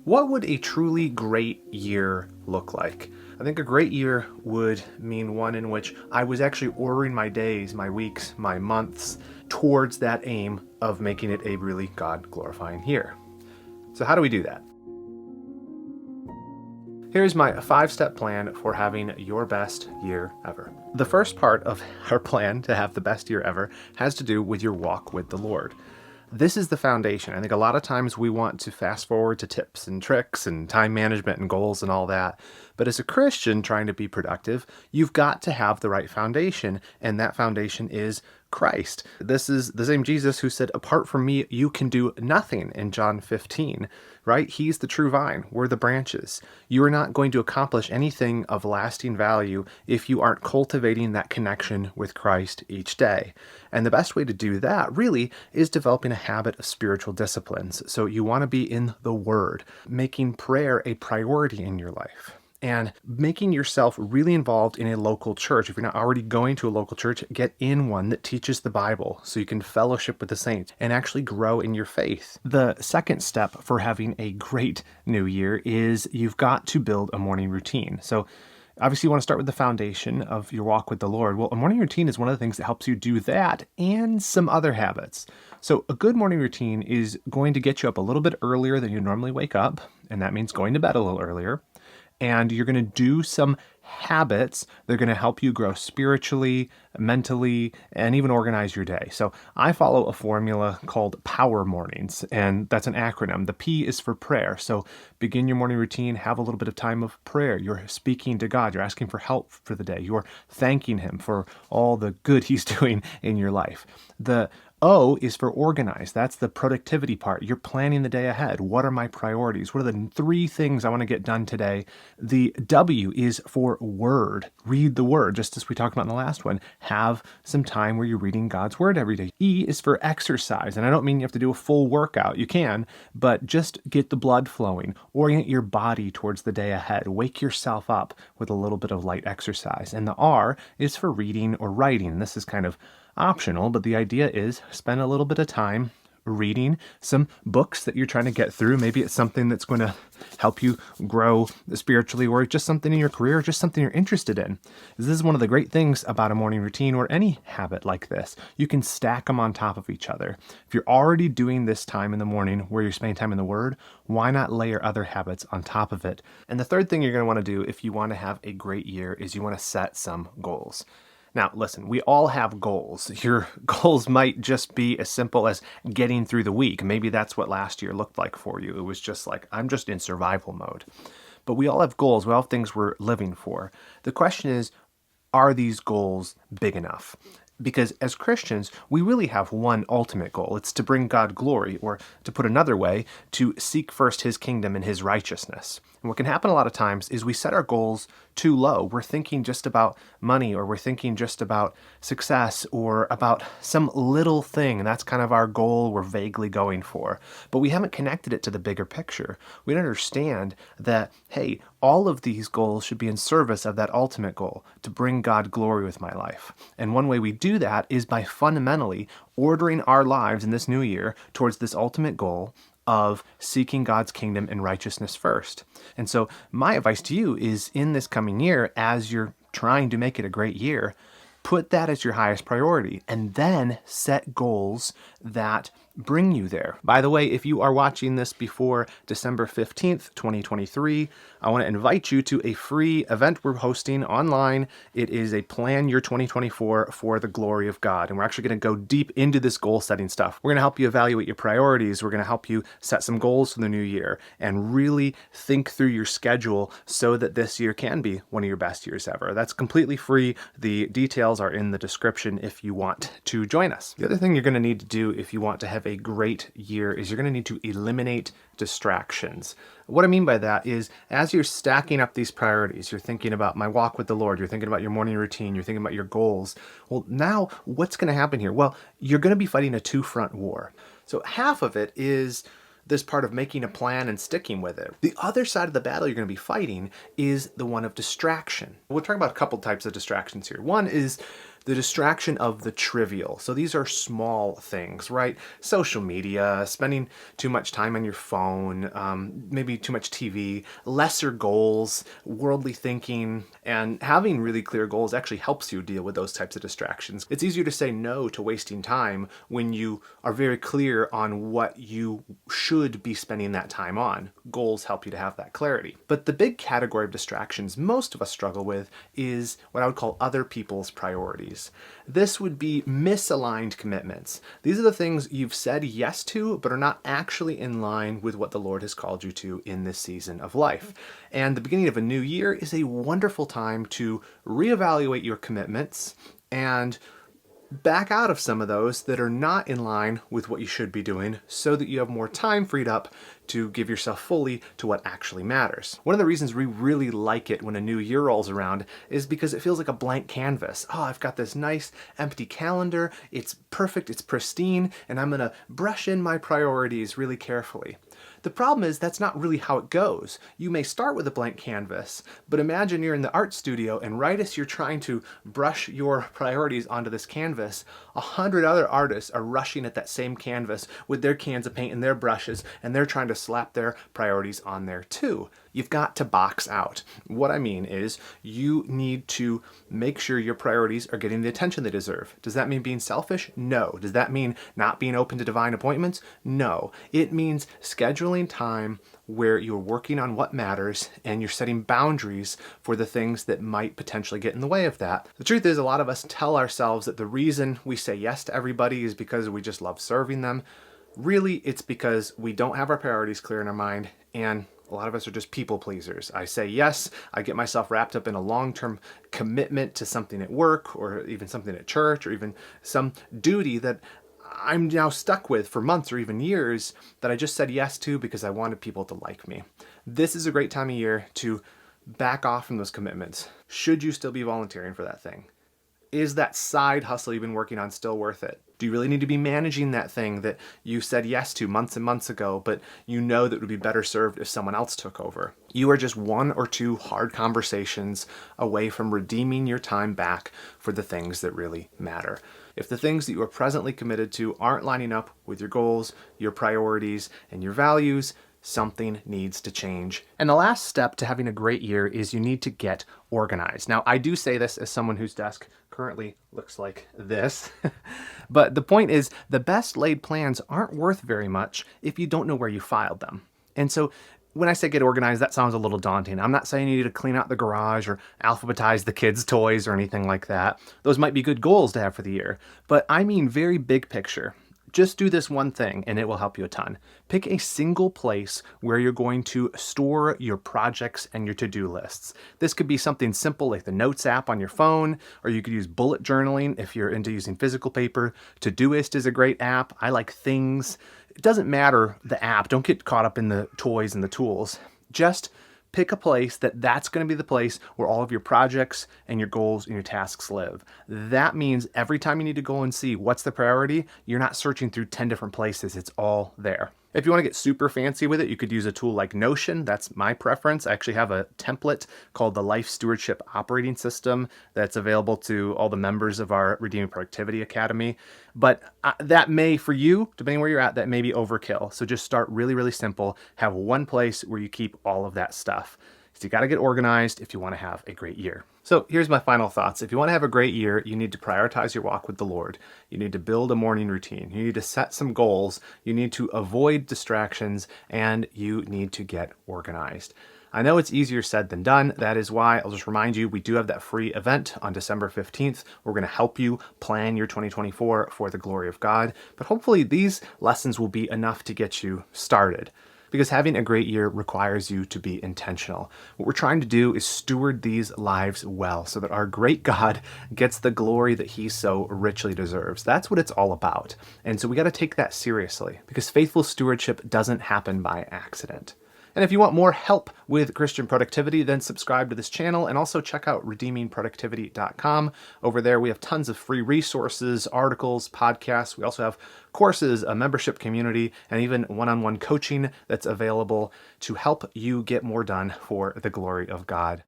What would a truly great year look like? I think a great year would mean one in which I was actually ordering my days, my weeks, my months towards that aim of making it a really God glorifying year. So, how do we do that? Here's my 5-step plan for having your best year ever. The first part of our plan to have the best year ever has to do with your walk with the Lord. This is the foundation. I think a lot of times we want to fast forward to tips and tricks and time management and goals and all that. But as a Christian trying to be productive, you've got to have the right foundation, and that foundation is Christ. This is the same Jesus who said, apart from me, you can do nothing in John 15, right? He's the true vine. We're the branches. You are not going to accomplish anything of lasting value if you aren't cultivating that connection with Christ each day. And the best way to do that really is developing a habit of spiritual disciplines. So you want to be in the Word, making prayer a priority in your life, and making yourself really involved in a local church. If you're not already going to a local church, get in one that teaches the Bible so you can fellowship with the saints and actually grow in your faith. The second step for having a great new year is you've got to build a morning routine. So obviously, you want to start with the foundation of your walk with the Lord. Well, a morning routine is one of the things that helps you do that and some other habits. So a good morning routine is going to get you up a little bit earlier than you normally wake up, and that means going to bed a little earlier. And you're going to do some habits that are going to help you grow spiritually, mentally, and even organize your day. So I follow a formula called Power Mornings, and that's an acronym. The P is for prayer. So begin your morning routine, have a little bit of time of prayer. You're speaking to God. You're asking for help for the day. You're thanking Him for all the good He's doing in your life. The O is for organize. That's the productivity part. You're planning the day ahead. What are my priorities? What are the 3 things I want to get done today? The W is for word. Read the word, just as we talked about in the last one. Have some time where you're reading God's word every day. E is for exercise. And I don't mean you have to do a full workout. You can, but just get the blood flowing. Orient your body towards the day ahead. Wake yourself up with a little bit of light exercise. And the R is for reading or writing. This is kind of optional, but the idea is spend a little bit of time reading some books that you're trying to get through. Maybe it's something that's going to help you grow spiritually, or just something in your career, or just something you're interested in. This is one of the great things about a morning routine or any habit like this. You can stack them on top of each other. If you're already doing this time in the morning where you're spending time in the Word, why not layer other habits on top of it? And the third thing you're going to want to do if you want to have a great year is you want to set some goals. Now, listen, we all have goals. Your goals might just be as simple as getting through the week. Maybe that's what last year looked like for you. It was just like, I'm just in survival mode. But we all have goals. We all have things we're living for. The question is, are these goals big enough? Because as Christians, we really have one ultimate goal. It's to bring God glory, or to put another way, to seek first His kingdom and His righteousness. And what can happen a lot of times is we set our goals too low. We're thinking just about money, or we're thinking just about success, or about some little thing, and that's kind of our goal we're vaguely going for. But we haven't connected it to the bigger picture. We don't understand that, hey, all of these goals should be in service of that ultimate goal, to bring God glory with my life. And one way we do that is by fundamentally ordering our lives in this new year towards this ultimate goal of seeking God's kingdom and righteousness first. And so my advice to you is, in this coming year, as you're trying to make it a great year, put that as your highest priority, and then set goals that bring you there. By the way, if you are watching this before December 15th, 2023, I want to invite you to a free event we're hosting online. It is a Plan Your 2024 for the glory of God. And we're actually going to go deep into this goal setting stuff. We're going to help you evaluate your priorities. We're going to help you set some goals for the new year and really think through your schedule so that this year can be one of your best years ever. That's completely free. The details are in the description if you want to join us. The other thing you're going to need to do if you want to have a great year is you're going to need to eliminate distractions. What I mean by that is, as you're stacking up these priorities, you're thinking about my walk with the Lord, you're thinking about your morning routine, you're thinking about your goals. Well, now what's going to happen here? Well, you're going to be fighting a two-front war. So half of it is this part of making a plan and sticking with it. The other side of the battle you're going to be fighting is the one of distraction. We'll talk about a couple types of distractions here. One is the distraction of the trivial. So these are small things, right? Social media, spending too much time on your phone, maybe too much TV, lesser goals, worldly thinking, and having really clear goals actually helps you deal with those types of distractions. It's easier to say no to wasting time when you are very clear on what you should be spending that time on. Goals help you to have that clarity. But the big category of distractions most of us struggle with is what I would call other people's priorities. This would be misaligned commitments. These are the things you've said yes to, but are not actually in line with what the Lord has called you to in this season of life. And the beginning of a new year is a wonderful time to reevaluate your commitments and back out of some of those that are not in line with what you should be doing so that you have more time freed up to give yourself fully to what actually matters. One of the reasons we really like it when a new year rolls around is because it feels like a blank canvas. Oh, I've got this nice empty calendar. It's perfect, it's pristine, and I'm gonna brush in my priorities really carefully. The problem is that's not really how it goes. You may start with a blank canvas, but imagine you're in the art studio and right as you're trying to brush your priorities onto this canvas, 100 other artists are rushing at that same canvas with their cans of paint and their brushes, and they're trying to slap their priorities on there too. You've got to box out. What I mean is you need to make sure your priorities are getting the attention they deserve. Does that mean being selfish? No. Does that mean not being open to divine appointments? No. It means scheduling time where you're working on what matters and you're setting boundaries for the things that might potentially get in the way of that. The truth is, a lot of us tell ourselves that the reason we say yes to everybody is because we just love serving them. Really, it's because we don't have our priorities clear in our mind, and a lot of us are just people pleasers. I say yes, I get myself wrapped up in a long-term commitment to something at work or even something at church or even some duty that I'm now stuck with for months or even years that I just said yes to because I wanted people to like me. This is a great time of year to back off from those commitments. Should you still be volunteering for that thing? Is that side hustle you've been working on still worth it? Do you really need to be managing that thing that you said yes to months and months ago, but you know that would be better served if someone else took over? You are just one or two hard conversations away from redeeming your time back for the things that really matter. If the things that you are presently committed to aren't lining up with your goals, your priorities, and your values, something needs to change. And the last step to having a great year is you need to get organized. Now, I do say this as someone whose desk currently looks like this, but the point is the best laid plans aren't worth very much if you don't know where you filed them. And so when I say get organized, that sounds a little daunting. I'm not saying you need to clean out the garage or alphabetize the kids' toys or anything like that. Those might be good goals to have for the year, but I mean very big picture. Just do this one thing and it will help you a ton. Pick a single place where you're going to store your projects and your to-do lists. This could be something simple like the Notes app on your phone, or you could use bullet journaling if you're into using physical paper. Todoist is a great app. I like Things. It doesn't matter the app. Don't get caught up in the toys and the tools. Just pick a place that's going to be the place where all of your projects and your goals and your tasks live. That means every time you need to go and see what's the priority, you're not searching through 10 different places. It's all there. If you want to get super fancy with it, you could use a tool like Notion. That's my preference. I actually have a template called the Life Stewardship Operating System that's available to all the members of our Redeeming Productivity Academy. But that may, for you, depending where you're at, that may be overkill. So just start really, really simple. Have one place where you keep all of that stuff. So you got to get organized if you want to have a great year. So here's my final thoughts. If you want to have a great year, you need to prioritize your walk with the Lord. You need to build a morning routine. You need to set some goals. You need to avoid distractions, and you need to get organized. I know it's easier said than done. That is why I'll just remind you, we do have that free event on December 15th. We're going to help you plan your 2024 for the glory of God. But hopefully these lessons will be enough to get you started, because having a great year requires you to be intentional. What we're trying to do is steward these lives well so that our great God gets the glory that he so richly deserves. That's what it's all about. And so we got to take that seriously, because faithful stewardship doesn't happen by accident. And if you want more help with Christian productivity, then subscribe to this channel and also check out redeemingproductivity.com. Over there, we have tons of free resources, articles, podcasts. We also have courses, a membership community, and even one-on-one coaching that's available to help you get more done for the glory of God.